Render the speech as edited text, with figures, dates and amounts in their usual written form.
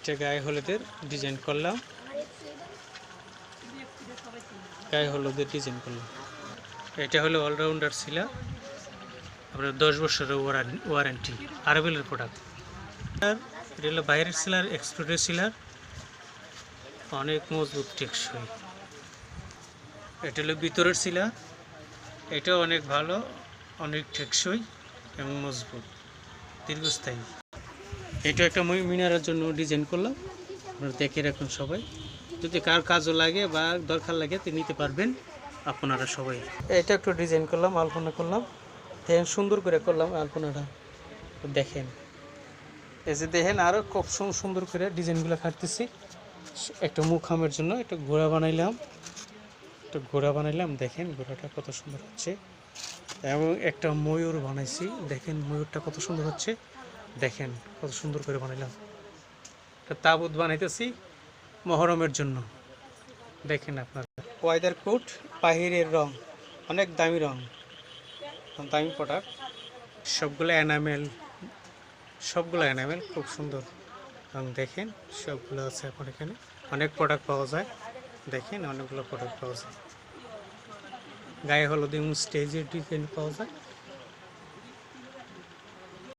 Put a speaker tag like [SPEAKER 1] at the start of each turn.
[SPEAKER 1] এটা গায়ে হলুদের ডিজাইন করলাম, গায়ে হলুদের ডিজাইন করলাম। এটা হলো অলরাউন্ডার সিলার, আপনার 10 বছরের ওয়ারেন্টি, আরবেলের প্রোডাক্ট। আর এটা হলো বাইরের সিলার, এক্সট্রুডের সিলার, অনেক মজবুত টেকসই। এটা হলো ভিতরের সিলার, এটাও অনেক ভালো, অনেক টেকসই এবং মজবুত, দীর্ঘস্থায়ী। এটা একটা মিনারের জন্য ডিজাইন করলাম, আপনারা দেখে রাখুন সবাই, যদি কার কাজও লাগে বা দরকার লাগে তো নিতে পারবেন আপনারা সবাই। এটা একটু ডিজাইন করলাম, আলপনা করলাম, দেখেন সুন্দর করে করলাম আলপনাটা, দেখেন এই যে দেখেন আরও খুব সুন্দর করে ডিজাইনগুলো কাটতেছি। একটা মুখামের জন্য একটা ঘোড়া বানাইলাম, দেখেন ঘোড়াটা কত সুন্দর হচ্ছে। এবং একটা ময়ূর বানাইছি, দেখেন ময়ূরটা কত সুন্দর হচ্ছে, দেখেন কত সুন্দর করে বানাইলাম। একটা তাবুত বানাইতেছি মহরমের জন্য, দেখেন আপনারা। ওয়াইদার কোট বাহিরের রং, অনেক দামি রং, দামি প্রোডাক্ট, সবগুলো এনামেল, খুব সুন্দর রং, দেখেন সবগুলো আছে আপনার এখানে। অনেক প্রোডাক্ট পাওয়া যায়, দেখেন অনেকগুলো প্রোডাক্ট পাওয়া যায়। গায়ে হলুদ এবং স্টেজের ডিজাইন পাওয়া যায়।